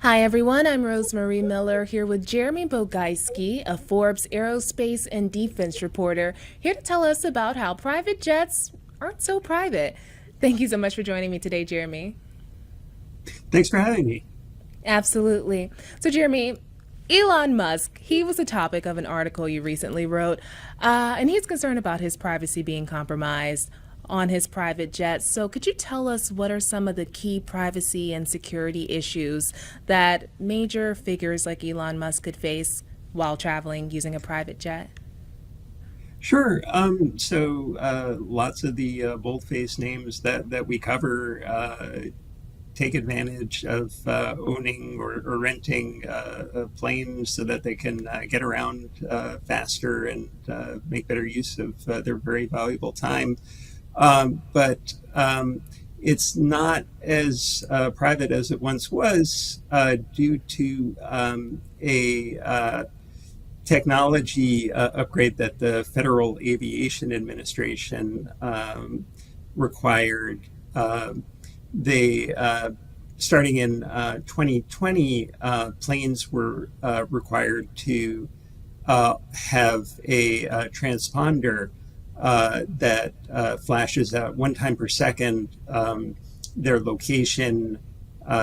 Hi, everyone. I'm Rosemary Miller here with Jeremy Bogaisky, a Forbes aerospace and defense reporter, here to tell us about how private jets aren't so private. Thank you so much for joining me today, Jeremy. Thanks for having me. Absolutely. So, Jeremy, Elon Musk, he was the topic of an article you recently wrote, and he's concerned about his privacy being compromised on his private jets. So, could you tell us what are some of the key privacy and security issues that major figures like Elon Musk could face while traveling using a private jet? Sure. Lots of the bold-faced names that we cover take advantage of owning or renting a plane so that they can get around faster and make better use of their very valuable time. But it's not as private as it once was due to a technology upgrade that the Federal Aviation Administration required. They Starting in 2020, planes were required to have a transponder that flashes out one time per second their location,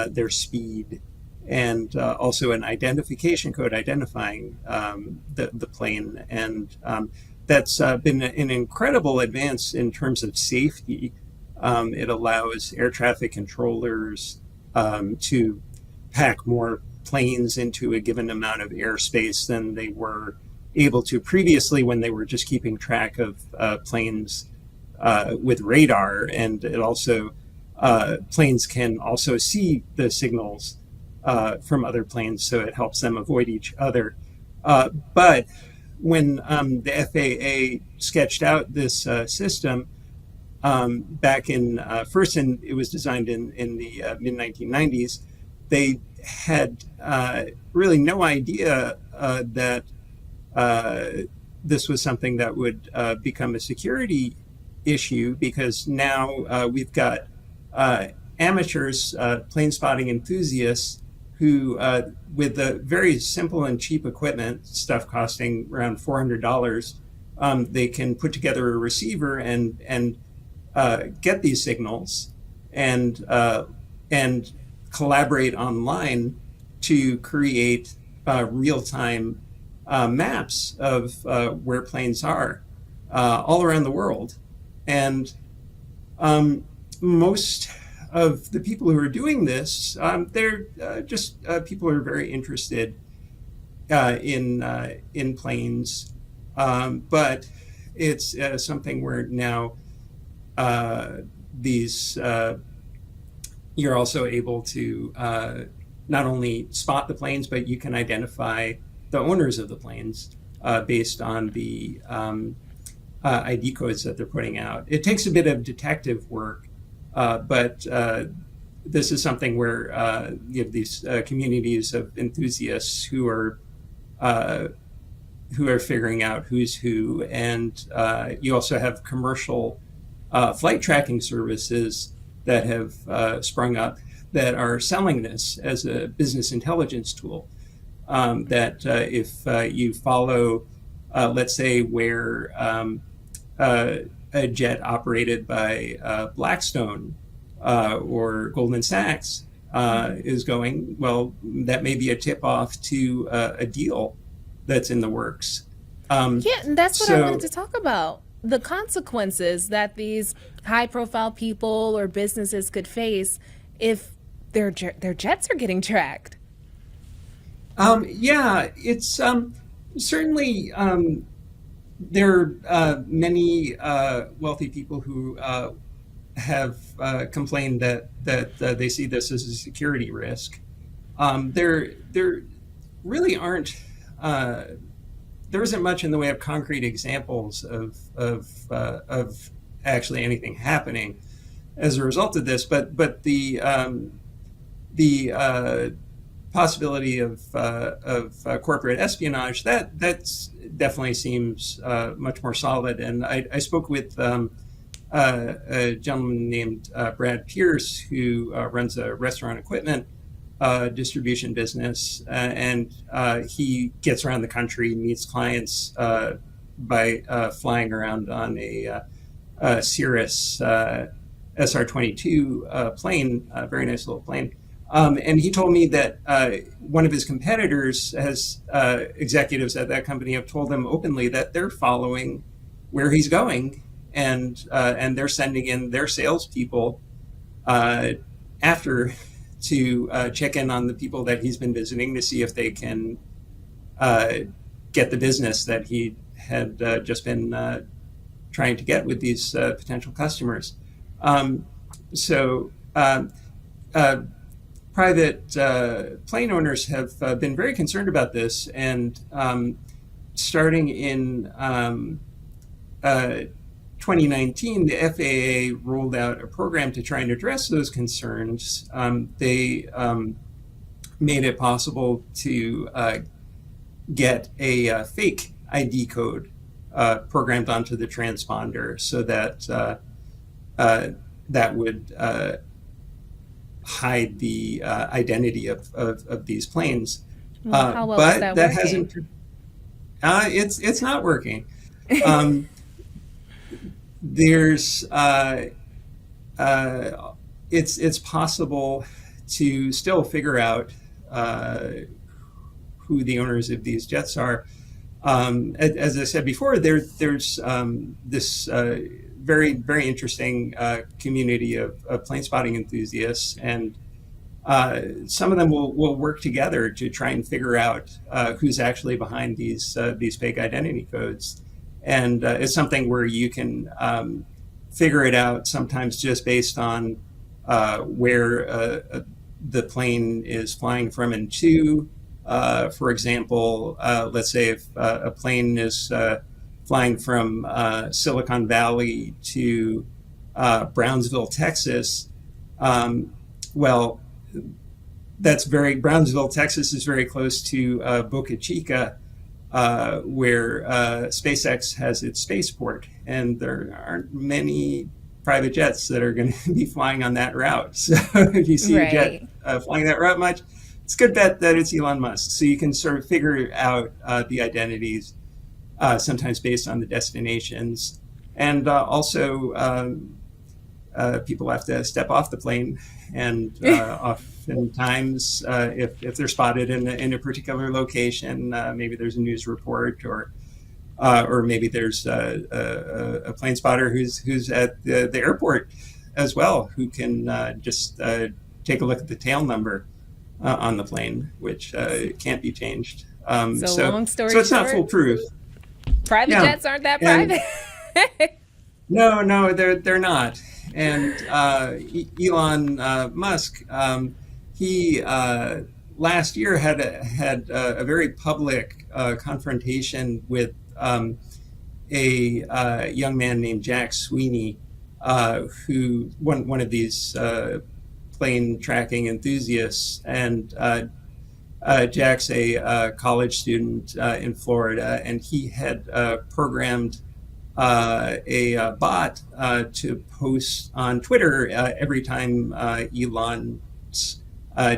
their speed, and also an identification code identifying the plane. And that's been an incredible advance in terms of safety. It allows air traffic controllers to pack more planes into a given amount of airspace than they were able to previously when they were just keeping track of planes with radar. And it also, planes can also see the signals from other planes, so it helps them avoid each other. But when the FAA sketched out this system back in first, and it was designed in the mid 1990s, they had really no idea that this was something that would become a security issue, because now we've got amateurs, plane spotting enthusiasts, who, with the very simple and cheap equipment, stuff costing around $400, they can put together a receiver and get these signals and collaborate online to create real-time maps of where planes are all around the world. And most of the people who are doing this, they're just people who are very interested in planes, but it's something where now these you're also able to not only spot the planes, but you can identify the owners of the planes based on the ID codes that they're putting out. It takes a bit of detective work, but this is something where you have these communities of enthusiasts who are figuring out who's who, and you also have commercial flight tracking services that have sprung up that are selling this as a business intelligence tool. That if you follow, let's say, where a jet operated by Blackstone or Goldman Sachs is going, well, that may be a tip off to a deal that's in the works. Yeah, and that's what I wanted So to talk about. The consequences that these high profile people or businesses could face if their jets are getting tracked. yeah, it's certainly there are many wealthy people who have complained that they see this as a security risk. There really aren't. There isn't much in the way of concrete examples of actually anything happening as a result of this, but the possibility of corporate espionage, that's definitely seems much more solid. And I spoke with a gentleman named Brad Pierce, who runs a restaurant equipment distribution business, and he gets around the country, meets clients by flying around on a Cirrus SR-22 plane, a very nice little plane. And he told me that one of his competitors has executives at that company have told him openly that they're following where he's going, and they're sending in their salespeople after to check in on the people that he's been visiting to see if they can get the business that he had just been trying to get with these potential customers. Private plane owners have been very concerned about this, and starting in 2019, the FAA rolled out a program to try and address those concerns. They made it possible to get a fake ID code programmed onto the transponder, so that that would hide the identity of these planes. How well but is that that working? hasn't. It's not working. There's it's possible to still figure out who the owners of these jets are. As I said before, there's this very, very interesting community of plane spotting enthusiasts, and some of them will work together to try and figure out who's actually behind these fake identity codes. And it's something where you can figure it out sometimes just based on where the plane is flying from and to. For example, let's say if a plane is flying from Silicon Valley to Brownsville, Texas, well, Brownsville, Texas is very close to Boca Chica, where SpaceX has its spaceport, and there aren't many private jets that are going to be flying on that route. So if you see a jet flying that route much, it's a good bet that it's Elon Musk. So you can sort of figure out the identities, sometimes based on the destinations. And also, people have to step off the plane, and oftentimes, if they're spotted in a particular location, maybe there's a news report, or maybe there's a plane spotter who's at the airport as well, who can just take a look at the tail number on the plane, which can't be changed. Long story so it's short, not foolproof. Private jets aren't that private. No, they're not. And Elon Musk, he last year had a very public confrontation with a young man named Jack Sweeney, who one of these plane tracking enthusiasts, and Jack's a college student in Florida, and he had programmed a bot to post on Twitter every time Elon's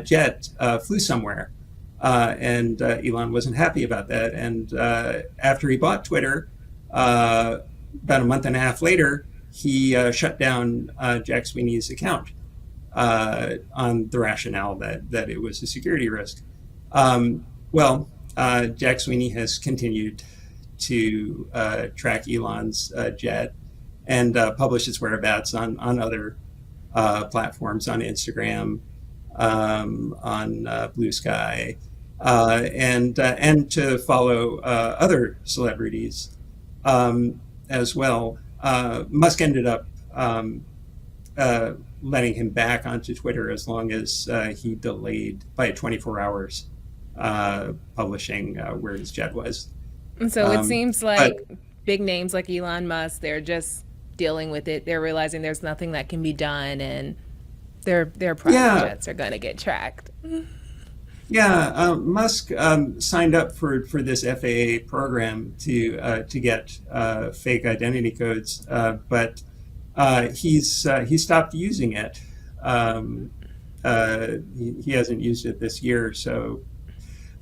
jet flew somewhere. And Elon wasn't happy about that. And after he bought Twitter, about a month and a half later, he shut down Jack Sweeney's account on the rationale that it was a security risk. Jack Sweeney has continued to track Elon's jet and publish its whereabouts on other platforms, on Instagram, on Blue Sky, and to follow other celebrities as well. Musk ended up letting him back onto Twitter as long as he delayed by 24 hours publishing where his jet was. And so it seems like big names like Elon Musk, they're just dealing with it. They're realizing there's nothing that can be done, and their private jets are going to get tracked. Yeah, Musk signed up for this FAA program to get fake identity codes, but he stopped using it he hasn't used it this year. So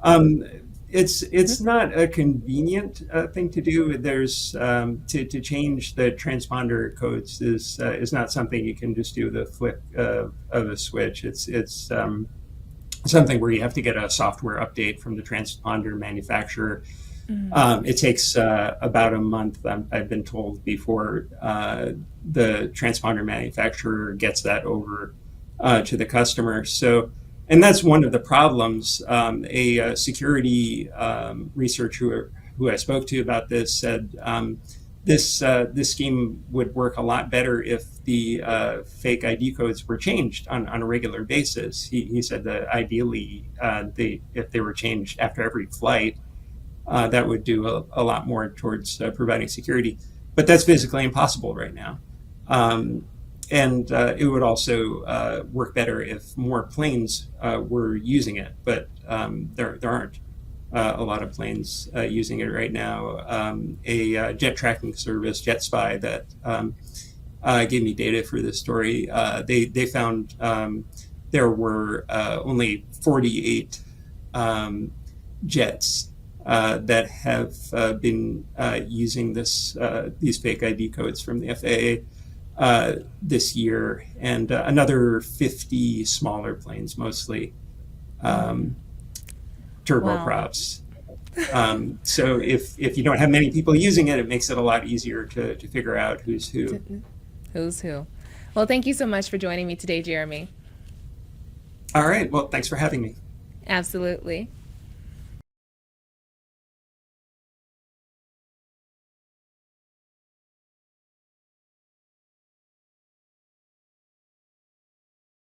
um, it's not a convenient thing to do. There's to change the transponder codes is not something you can just do with a flick of a switch. It's something where you have to get a software update from the transponder manufacturer. It takes about a month, I've been told, before the transponder manufacturer gets that over to the customer. So, and that's one of the problems. A security researcher who I spoke to about this said this scheme would work a lot better if the fake ID codes were changed on a regular basis. He said that ideally, if they were changed after every flight, that would do a lot more towards providing security. But that's physically impossible right now. And it would also work better if more planes were using it, but there aren't a lot of planes using it right now. A jet tracking service, JetSpy, that gave me data for this story, they found there were only 48 jets that have been using these fake ID codes from the FAA this year, and another 50 smaller planes, mostly turboprops. So if you don't have many people using it, it makes it a lot easier to figure out who's who. Who's who? Well, thank you so much for joining me today, Jeremy. All right. Well, thanks for having me. Absolutely.